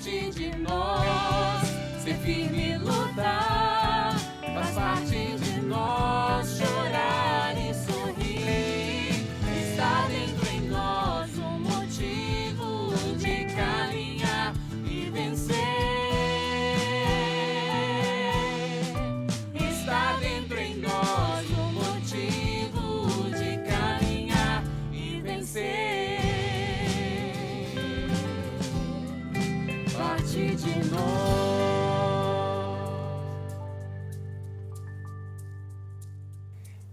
parte de nós. Ser firme e lutar faz parte de nós. Chorar e sorrir está dentro em nós. Um motivo de caminhar e vencer. Está dentro em nós. Um motivo de caminhar e vencer. Parte de nós.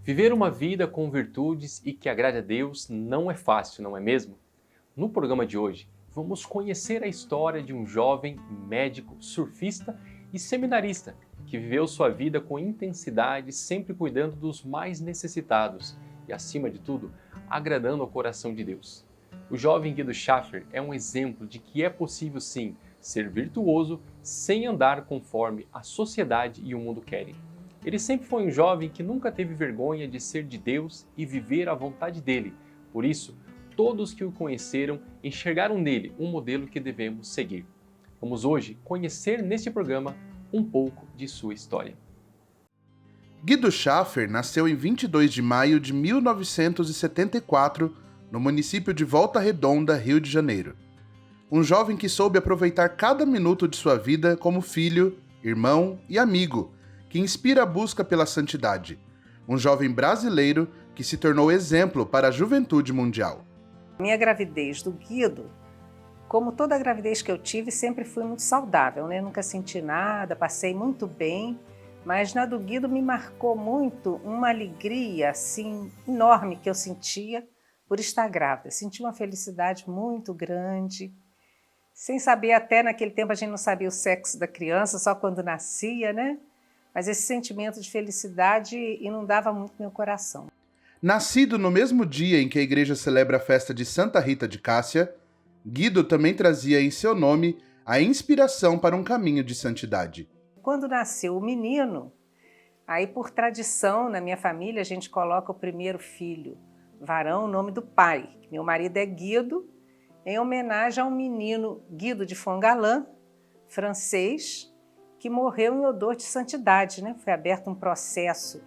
Viver uma vida com virtudes e que agrade a Deus não é fácil, não é mesmo? No programa de hoje, vamos conhecer a história de um jovem médico, surfista e seminarista que viveu sua vida com intensidade, sempre cuidando dos mais necessitados e, acima de tudo, agradando ao coração de Deus. O jovem Guido Schaffer é um exemplo de que é possível sim ser virtuoso sem andar conforme a sociedade e o mundo querem. Ele sempre foi um jovem que nunca teve vergonha de ser de Deus e viver a vontade dele. Por isso, todos que o conheceram enxergaram nele um modelo que devemos seguir. Vamos hoje conhecer neste programa um pouco de sua história. Guido Schaffer nasceu em 22 de maio de 1974, no município de Volta Redonda, Rio de Janeiro. Um jovem que soube aproveitar cada minuto de sua vida como filho, irmão e amigo, que inspira a busca pela santidade. Um jovem brasileiro que se tornou exemplo para a juventude mundial. Minha gravidez do Guido, como toda gravidez que eu tive, sempre fui muito saudável, né? Nunca senti nada, passei muito bem, mas na do Guido me marcou muito uma alegria assim enorme que eu sentia por estar grávida. Senti uma felicidade muito grande, sem saber, até naquele tempo a gente não sabia o sexo da criança, só quando nascia, né? Mas esse sentimento de felicidade inundava muito meu coração. Nascido no mesmo dia em que a igreja celebra a festa de Santa Rita de Cássia, Guido também trazia em seu nome a inspiração para um caminho de santidade. Quando nasceu o menino, aí por tradição na minha família a gente coloca o primeiro filho, varão, o nome do pai. Meu marido é Guido, em homenagem ao menino Guido de Fongalan, francês, que morreu em odor de santidade, né? Foi aberto um processo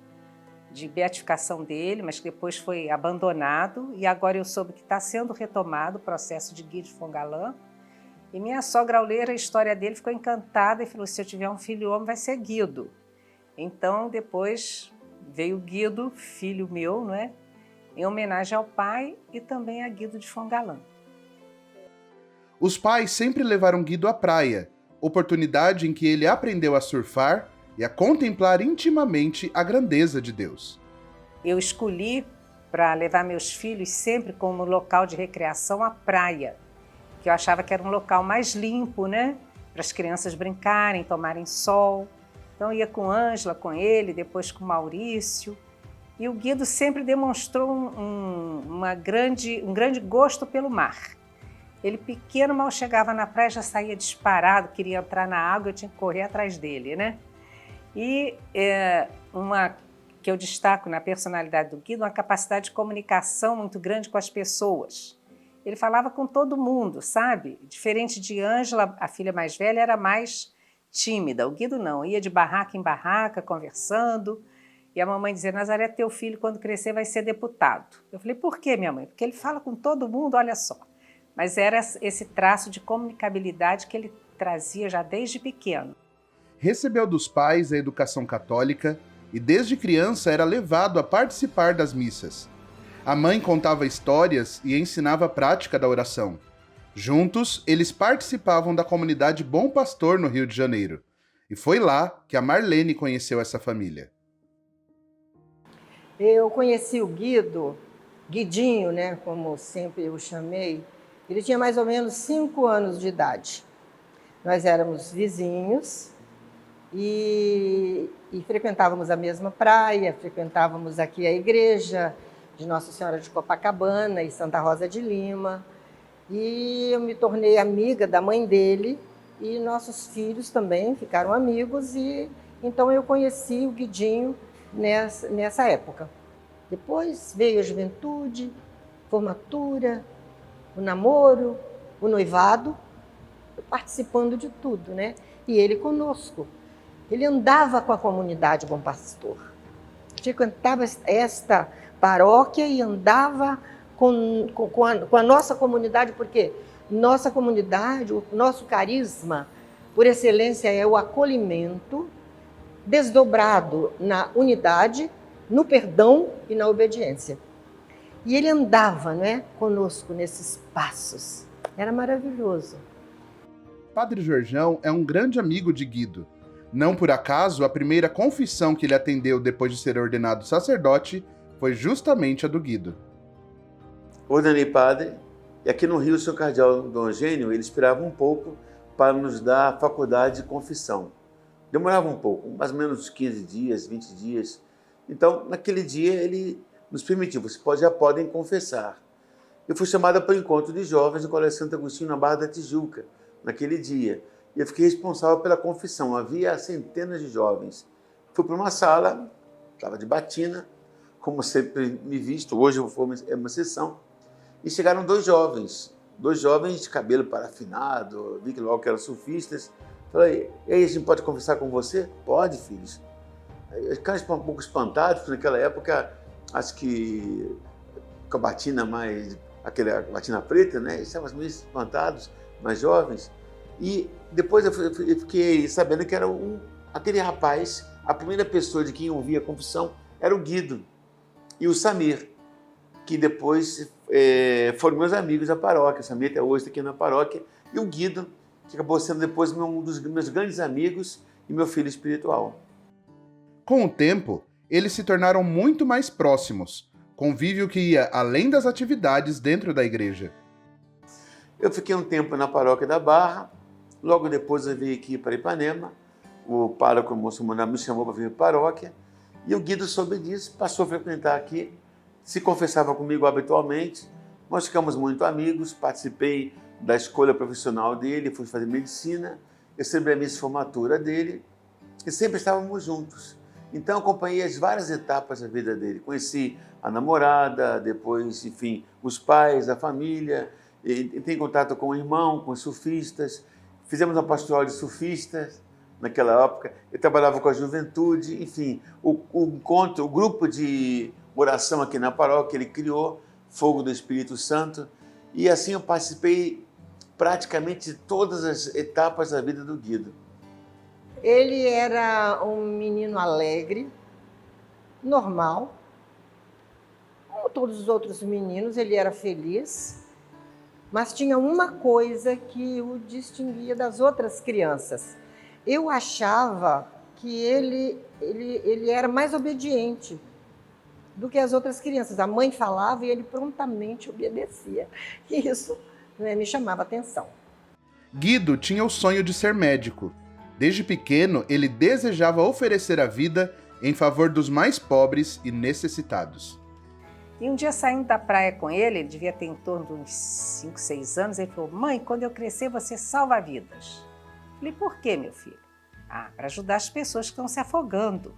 de beatificação dele, mas que depois foi abandonado, e agora eu soube que está sendo retomado o processo de Guido de Fongalan. E minha sogra, ao ler a história dele, ficou encantada e falou: se eu tiver um filho homem, vai ser Guido. Então, depois veio Guido, filho meu, não é? Em homenagem ao pai e também a Guido de Fongalan. Os pais sempre levaram Guido à praia, oportunidade em que ele aprendeu a surfar e a contemplar intimamente a grandeza de Deus. Eu escolhi para levar meus filhos sempre como local de recreação a praia, que eu achava que era um local mais limpo, né? Para as crianças brincarem, tomarem sol. Então eu ia com Ângela, com ele, depois com Maurício. E o Guido sempre demonstrou um grande gosto pelo mar. Ele pequeno, mal chegava na praia, já saía disparado, queria entrar na água, eu tinha que correr atrás dele, né? E uma que eu destaco na personalidade do Guido, uma capacidade de comunicação muito grande com as pessoas. Ele falava com todo mundo, sabe? Diferente de Ângela, a filha mais velha, era mais tímida. O Guido não, ia de barraca em barraca, conversando. E a mamãe dizia: Nazaré, teu filho, quando crescer, vai ser deputado. Eu falei: por quê, minha mãe? Porque ele fala com todo mundo, olha só. Mas era esse traço de comunicabilidade que ele trazia já desde pequeno. Recebeu dos pais a educação católica e desde criança era levado a participar das missas. A mãe contava histórias e ensinava a prática da oração. Juntos, eles participavam da comunidade Bom Pastor no Rio de Janeiro. E foi lá que a Marlene conheceu essa família. Eu conheci o Guido, Guidinho, né, como sempre eu o chamei. Ele tinha mais ou menos 5 anos de idade. Nós éramos vizinhos e frequentávamos a mesma praia, frequentávamos aqui a igreja de Nossa Senhora de Copacabana e Santa Rosa de Lima. E eu me tornei amiga da mãe dele e nossos filhos também ficaram amigos. E então eu conheci o Guidinho nessa época. Depois veio a juventude, formatura, o namoro, o noivado. participando de tudo, né? E ele conosco. Ele andava com a comunidade Bom Pastor. Frequentava esta paróquia e andava com a nossa comunidade, porque nossa comunidade, o nosso carisma, por excelência, é o acolhimento desdobrado na unidade, no perdão e na obediência. E ele andava, né, conosco nesses passos. Era maravilhoso. Padre Jorjão é um grande amigo de Guido. Não por acaso, a primeira confissão que ele atendeu depois de ser ordenado sacerdote foi justamente a do Guido. Ordenei padre, e aqui no Rio, o senhor cardeal Dom Eugênio, ele esperava um pouco para nos dar a faculdade de confissão. Demorava um pouco, mais ou menos 15 dias, 20 dias. Então, naquele dia, ele nos permitiu, vocês já podem confessar. Eu fui chamada para o encontro de jovens no Colégio Santo Agostinho, na Barra da Tijuca, naquele dia. E eu fiquei responsável pela confissão. Havia centenas de jovens. Fui para uma sala, estava de batina, como sempre me visto, hoje é uma sessão, e chegaram dois jovens de cabelo parafinado, vi que logo que eram surfistas. Falei, e aí, a gente pode conversar com você? Pode, filhos. Ficaram um pouco espantados, porque naquela época, acho que com a batina aquela batina preta, né? Eles estavam meio espantados, mais jovens. E depois eu fiquei sabendo que era aquele rapaz, a primeira pessoa de quem eu ouvia a confissão era o Guido e o Samir, que depois foram meus amigos da paróquia. O Samir até hoje está aqui na paróquia, e o Guido, que acabou sendo depois um dos meus grandes amigos e meu filho espiritual. Com o tempo, eles se tornaram muito mais próximos, convívio que ia além das atividades dentro da igreja. Eu fiquei um tempo na paróquia da Barra, logo depois eu vim aqui para Ipanema, o pároco muçulmano me chamou para vir para a paróquia, e o Guido soube disso, passou a frequentar aqui, se confessava comigo habitualmente, nós ficamos muito amigos, participei da escolha profissional dele, fui fazer medicina, recebi a missa de formatura dele, e sempre estávamos juntos. Então acompanhei as várias etapas da vida dele, conheci a namorada, depois, enfim, os pais, a família, entrei em contato com o irmão, com os surfistas, fizemos uma pastoral de surfistas naquela época, eu trabalhava com a juventude, enfim, o grupo de oração aqui na paróquia, ele criou, Fogo do Espírito Santo, e assim eu participei praticamente de todas as etapas da vida do Guido. Ele era um menino alegre, normal, como todos os outros meninos, ele era feliz, mas tinha uma coisa que o distinguia das outras crianças. Eu achava que ele era mais obediente do que as outras crianças. A mãe falava e ele prontamente obedecia. E isso, né, me chamava a atenção. Guido tinha o sonho de ser médico. Desde pequeno, ele desejava oferecer a vida em favor dos mais pobres e necessitados. E um dia, saindo da praia com ele devia ter em torno de uns 5, 6 anos, ele falou: mãe, quando eu crescer você salva vidas. Falei: por quê, meu filho? Ah, para ajudar as pessoas que estão se afogando.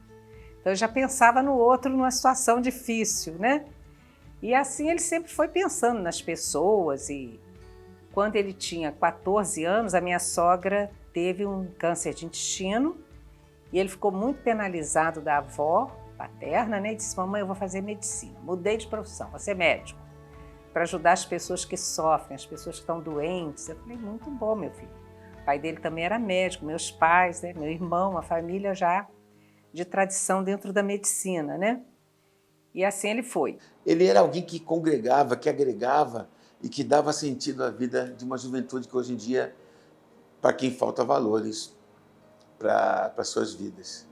Então eu já pensava no outro numa situação difícil, né? E assim ele sempre foi pensando nas pessoas. E quando ele tinha 14 anos, a minha sogra teve um câncer de intestino e ele ficou muito penalizado da avó paterna, né? E disse: mamãe, eu vou fazer medicina. Mudei de profissão, vou ser médico, para ajudar as pessoas que sofrem, as pessoas que estão doentes. Eu falei: muito bom, meu filho. O pai dele também era médico, meus pais, né? Meu irmão, a família já de tradição dentro da medicina, né? E assim ele foi. Ele era alguém que congregava, que agregava e que dava sentido à vida de uma juventude que hoje em dia, para quem falta valores para as suas vidas.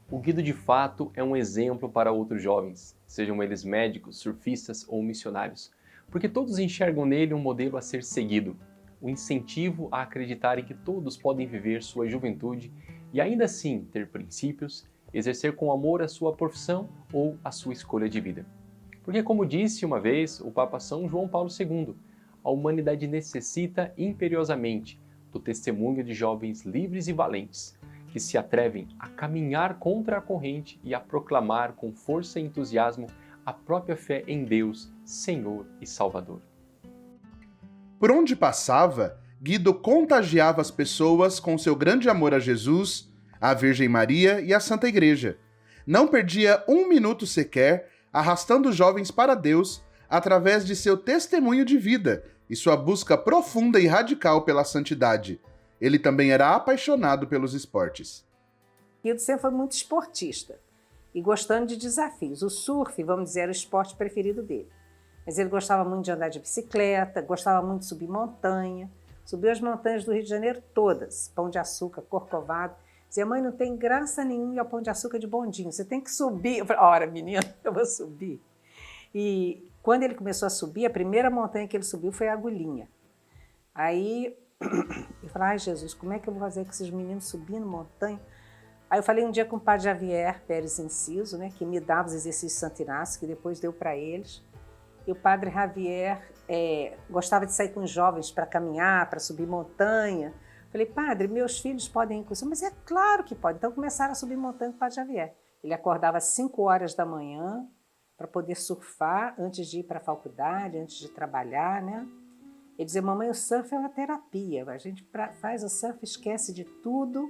O Guido, de fato, é um exemplo para outros jovens, sejam eles médicos, surfistas ou missionários, porque todos enxergam nele um modelo a ser seguido. o incentivo a acreditarem que todos podem viver sua juventude e ainda assim ter princípios, exercer com amor a sua profissão ou a sua escolha de vida. Porque, como disse uma vez o Papa São João Paulo II, a humanidade necessita imperiosamente do testemunho de jovens livres e valentes, que se atrevem a caminhar contra a corrente e a proclamar com força e entusiasmo a própria fé em Deus, Senhor e Salvador. Por onde passava, Guido contagiava as pessoas com seu grande amor a Jesus, à Virgem Maria e à Santa Igreja. Não perdia um minuto sequer, arrastando os jovens para Deus através de seu testemunho de vida e sua busca profunda e radical pela santidade. Ele também era apaixonado pelos esportes. Guido sempre foi muito esportista e gostando de desafios. O surf, vamos dizer, era o esporte preferido dele. Mas ele gostava muito de andar de bicicleta, gostava muito de subir montanha. Subiu as montanhas do Rio de Janeiro todas, Pão de Açúcar, Corcovado. Dizia, mãe, não tem graça nenhuma ir ao Pão de Açúcar de bondinho, você tem que subir. Eu falei, ora, menina, eu vou subir. E quando ele começou a subir, a primeira montanha que ele subiu foi a Agulhinha. Aí eu falei, ai Jesus, como é que eu vou fazer com esses meninos subindo montanha? Aí eu falei um dia com o padre Javier Pérez Enciso, né, que me dava os exercícios de Santo Inácio, que depois deu para eles. E o padre Javier gostava de sair com os jovens para caminhar, para subir montanha. Falei, padre, meus filhos podem ir com você? Mas é claro que pode. Então começaram a subir montanha com o padre Javier. Ele acordava às 5 horas da manhã para poder surfar antes de ir para a faculdade, antes de trabalhar, né? Ele dizia, mamãe, o surf é uma terapia. A gente faz o surf, esquece de tudo,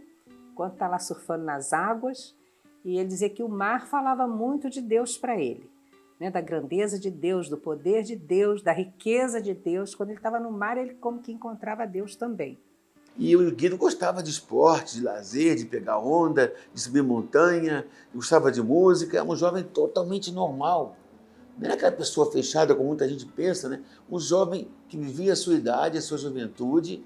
quando está lá surfando nas águas. E ele dizia que o mar falava muito de Deus para ele, né? Da grandeza de Deus, do poder de Deus, da riqueza de Deus. Quando ele estava no mar, ele como que encontrava Deus também. E o Guido gostava de esporte, de lazer, de pegar onda, de subir montanha, gostava de música, era um jovem totalmente normal. Não era aquela pessoa fechada, como muita gente pensa, né? Um jovem que vivia a sua idade, a sua juventude,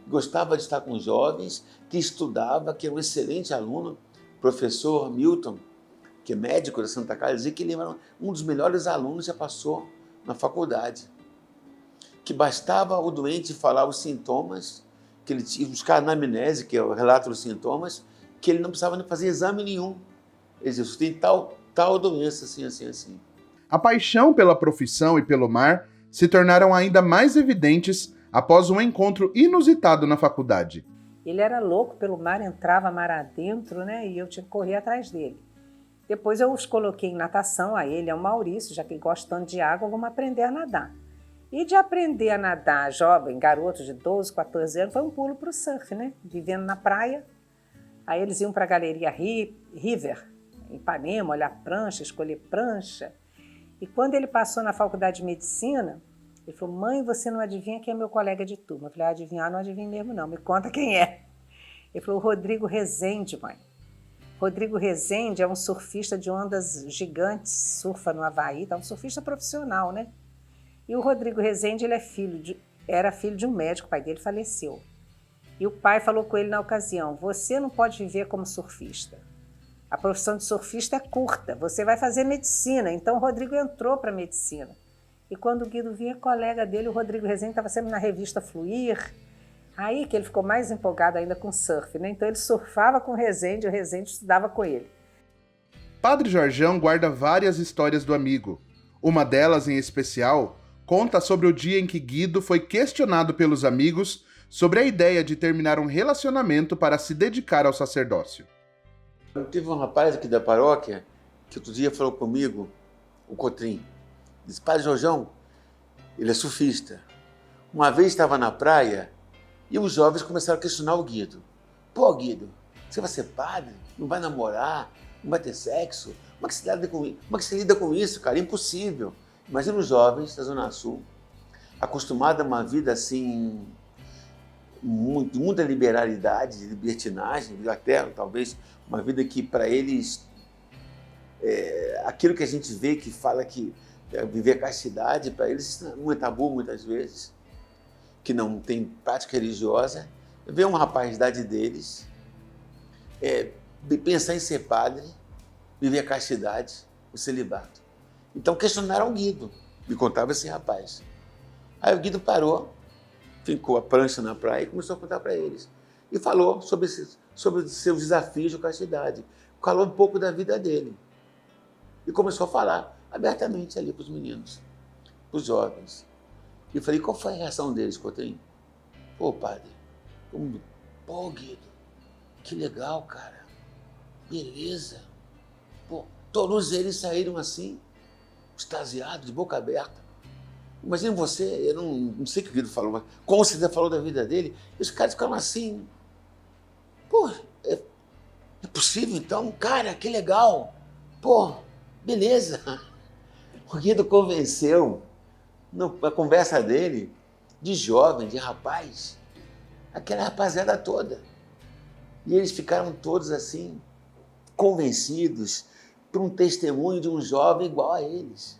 gostava de estar com os jovens, que estudava, que era um excelente aluno. O professor Milton, que é médico da Santa Casa, dizia que ele era um dos melhores alunos que já passou na faculdade. Que bastava o doente falar os sintomas, que ele tinha, buscar a anamnese, que é o relato dos sintomas, que ele não precisava nem fazer exame nenhum. Ele dizia, você tem tal doença, assim, assim, assim. A paixão pela profissão e pelo mar se tornaram ainda mais evidentes após um encontro inusitado na faculdade. Ele era louco pelo mar, entrava mar adentro, né? E eu tinha que correr atrás dele. Depois eu os coloquei em natação, a ele, ao Maurício, já que gostando de água, vamos aprender a nadar. E de aprender a nadar, jovem, garoto de 12, 14 anos, foi um pulo para o surf, né? Vivendo na praia. Aí eles iam para a galeria River, em Ipanema, olhar prancha, escolher prancha. E quando ele passou na faculdade de medicina, ele falou, mãe, você não adivinha quem é meu colega de turma? Eu falei, adivinhar não adivinho mesmo não, me conta quem é. Ele falou, Rodrigo Rezende, mãe. Rodrigo Rezende é um surfista de ondas gigantes, surfa no Havaí, tá um surfista profissional, né? E o Rodrigo Rezende, ele era filho de um médico, o pai dele faleceu. E o pai falou com ele na ocasião, você não pode viver como surfista. A profissão de surfista é curta, você vai fazer medicina. Então o Rodrigo entrou para medicina. E quando o Guido vinha, colega dele, o Rodrigo Rezende estava sempre na revista Fluir. Aí que ele ficou mais empolgado ainda com surf, né? Então ele surfava com o Rezende estudava com ele. Padre Jorjão guarda várias histórias do amigo. Uma delas, em especial, conta sobre o dia em que Guido foi questionado pelos amigos sobre a ideia de terminar um relacionamento para se dedicar ao sacerdócio. Teve um rapaz aqui da paróquia que outro dia falou comigo, o Cotrim, disse, Padre Jorjão, ele é surfista. Uma vez estava na praia e os jovens começaram a questionar o Guido. Pô, Guido, você vai ser padre? Não vai namorar? Não vai ter sexo? Como é que você lida com isso, cara? Impossível. Imagina os jovens da Zona Sul, acostumados a uma vida assim, muita liberalidade, libertinagem, até talvez uma vida que para eles, aquilo que a gente vê que fala que viver a castidade, para eles não é tabu muitas vezes, que não tem prática religiosa. Ver um rapaz da idade deles, pensar em ser padre, viver a castidade, o celibato. Então questionaram o Guido, me contava esse rapaz. Aí o Guido parou, fincou a prancha na praia e começou a contar para eles. E falou sobre os seus desafios de castidade. Falou um pouco da vida dele. E começou a falar abertamente ali para os meninos, para os jovens. E eu falei, qual foi a reação deles, Cotrim? Pô, padre, todo mundo, pô, Guido, que legal, cara. Beleza. Pô, todos eles saíram assim, extasiados, de boca aberta. Imagina você, eu não sei o que o Guido falou, mas como você falou da vida dele, e os caras ficaram assim. Pô, é possível então? Cara, que legal. Pô, beleza. O Guido convenceu, na conversa dele, de jovem, de rapaz, aquela rapaziada toda. E eles ficaram todos assim, convencidos por um testemunho de um jovem igual a eles.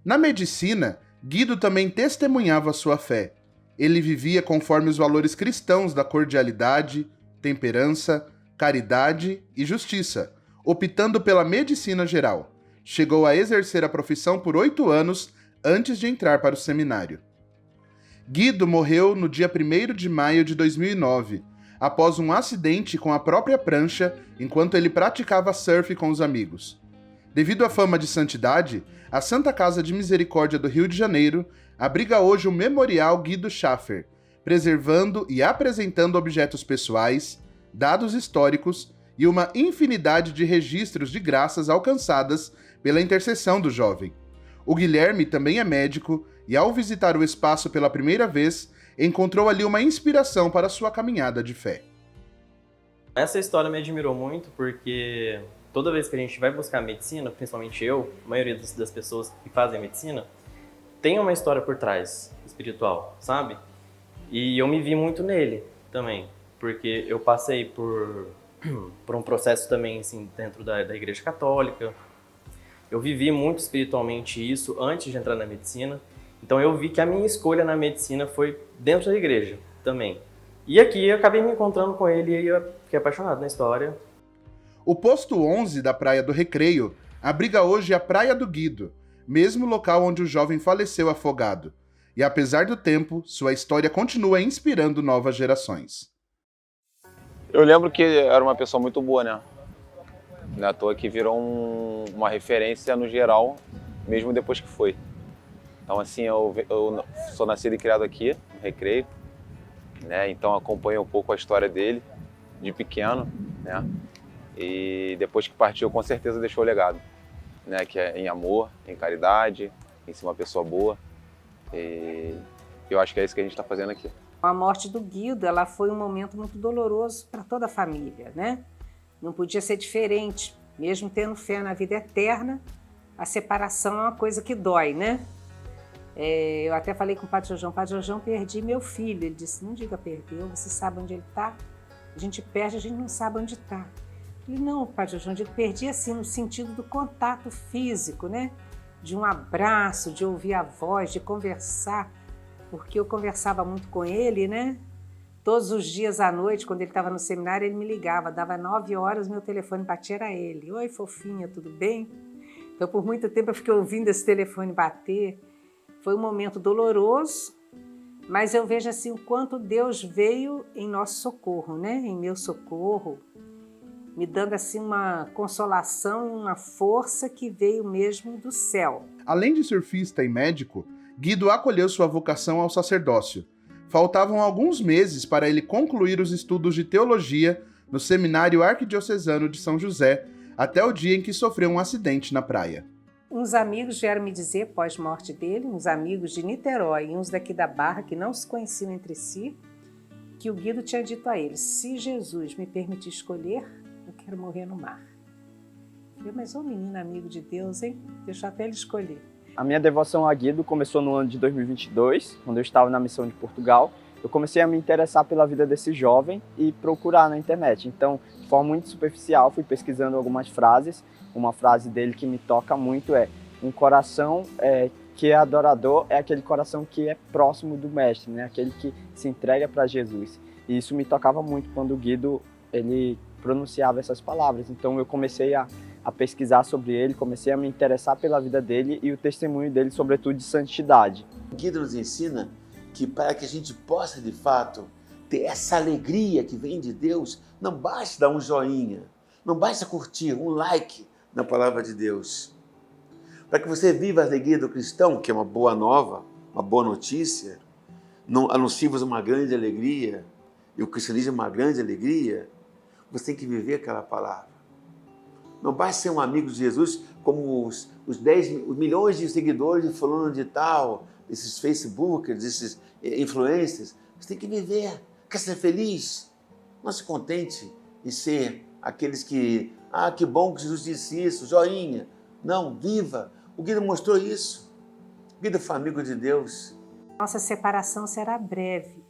Na medicina, Guido também testemunhava sua fé. Ele vivia conforme os valores cristãos da cordialidade, temperança, caridade e justiça, optando pela medicina geral. Chegou a exercer a profissão por 8 anos antes de entrar para o seminário. Guido morreu no dia 1º de maio de 2009, após um acidente com a própria prancha enquanto ele praticava surf com os amigos. Devido à fama de santidade, a Santa Casa de Misericórdia do Rio de Janeiro abriga hoje o Memorial Guido Schaffer, preservando e apresentando objetos pessoais, dados históricos e uma infinidade de registros de graças alcançadas pela intercessão do jovem. O Guilherme também é médico e, ao visitar o espaço pela primeira vez, encontrou ali uma inspiração para sua caminhada de fé. Essa história me admirou muito porque toda vez que a gente vai buscar medicina, principalmente eu, a maioria das pessoas que fazem medicina, tem uma história por trás, espiritual, sabe? E eu me vi muito nele também, porque eu passei por um processo também assim, dentro da Igreja Católica. Eu vivi muito espiritualmente isso antes de entrar na medicina. Então eu vi que a minha escolha na medicina foi dentro da igreja também. E aqui eu acabei me encontrando com ele e eu fiquei apaixonado na história. O posto 11 da Praia do Recreio abriga hoje a Praia do Guido, mesmo local onde o jovem faleceu afogado. E apesar do tempo, sua história continua inspirando novas gerações. Eu lembro que era uma pessoa muito boa, né? Não é à toa que virou uma referência no geral, mesmo depois que foi. Então, assim, eu sou nascido e criado aqui, no Recreio, né? Então acompanho um pouco a história dele, de pequeno, né? E depois que partiu, com certeza deixou o legado, né? Que é em amor, em caridade, em ser uma pessoa boa. E eu acho que é isso que a gente está fazendo aqui. A morte do Guido, ela foi um momento muito doloroso para toda a família, né? Não podia ser diferente, mesmo tendo fé na vida eterna, a separação é uma coisa que dói, né? Eu até falei com o Padre Jojão, perdi meu filho. Ele disse, não diga perdeu, você sabe onde ele está? A gente perde, a gente não sabe onde está. Ele, não, Padre Jojão, eu perdi assim no sentido do contato físico, né? De um abraço, de ouvir a voz, de conversar, porque eu conversava muito com ele, né? Todos os dias à noite, quando ele estava no seminário, ele me ligava, dava 9 horas, meu telefone batia, era ele. Oi, fofinha, tudo bem? Então, por muito tempo eu fiquei ouvindo esse telefone bater. Foi um momento doloroso, mas eu vejo assim o quanto Deus veio em nosso socorro, né? Em meu socorro, me dando assim uma consolação e uma força que veio mesmo do céu. Além de surfista e médico, Guido acolheu sua vocação ao sacerdócio. Faltavam alguns meses para ele concluir os estudos de teologia no Seminário Arquidiocesano de São José, até o dia em que sofreu um acidente na praia. Uns amigos vieram me dizer, pós-morte dele, uns amigos de Niterói e uns daqui da Barra, que não se conheciam entre si, que o Guido tinha dito a eles, se Jesus me permitir escolher, eu quero morrer no mar. Eu falei, mas ô menino amigo de Deus, hein? Deixa até ele escolher. A minha devoção a Guido começou no ano de 2022, quando eu estava na missão de Portugal. Eu comecei a me interessar pela vida desse jovem e procurar na internet. Então, de forma muito superficial, fui pesquisando algumas frases. Uma frase dele que me toca muito é: um coração que é adorador é aquele coração que é próximo do Mestre, né? Aquele que se entrega para Jesus. E isso me tocava muito quando o Guido ele pronunciava essas palavras. Então, eu comecei a pesquisar sobre ele, comecei a me interessar pela vida dele e o testemunho dele, sobretudo de santidade. O Guido nos ensina que para que a gente possa de fato ter essa alegria que vem de Deus, não basta dar um joinha, não basta curtir, um like na palavra de Deus. Para que você viva a alegria do cristão, que é uma boa nova, uma boa notícia, anuncie-vos uma grande alegria, e o cristianismo é uma grande alegria, você tem que viver aquela palavra. Não basta ser um amigo de Jesus como os milhões de seguidores de fulano de tal, desses Facebookers, desses influencers. Você tem que viver. Quer ser feliz? Não se contente em ser aqueles que, que bom que Jesus disse isso, joinha. Não, viva. O Guido mostrou isso. O Guido foi amigo de Deus. Nossa separação será breve.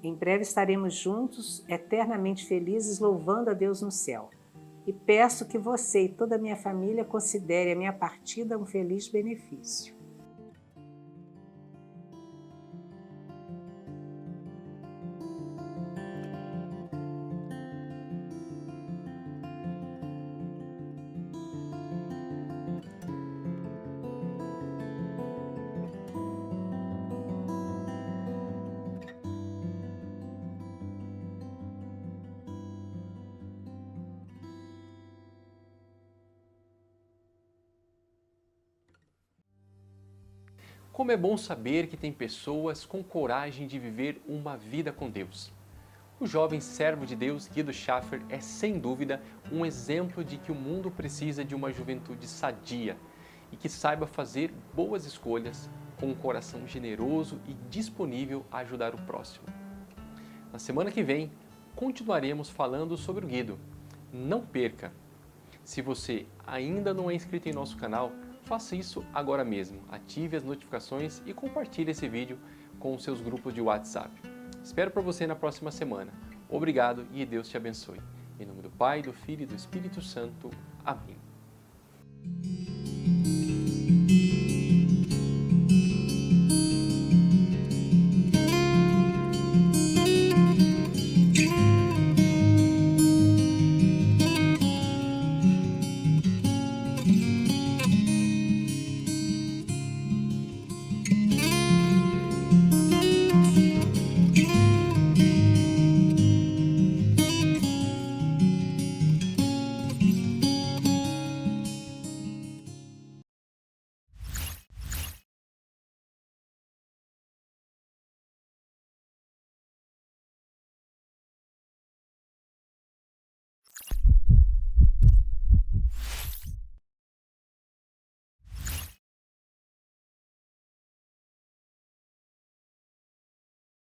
Em breve estaremos juntos, eternamente felizes, louvando a Deus no céu. E peço que você e toda a minha família considere a minha partida um feliz benefício. Como é bom saber que tem pessoas com coragem de viver uma vida com Deus. O jovem servo de Deus, Guido Schaffer, é sem dúvida um exemplo de que o mundo precisa de uma juventude sadia e que saiba fazer boas escolhas com um coração generoso e disponível a ajudar o próximo. Na semana que vem, continuaremos falando sobre o Guido. Não perca! Se você ainda não é inscrito em nosso canal, faça isso agora mesmo. Ative as notificações e compartilhe esse vídeo com os seus grupos de WhatsApp. Espero por você na próxima semana. Obrigado e Deus te abençoe. Em nome do Pai, do Filho e do Espírito Santo. Amém.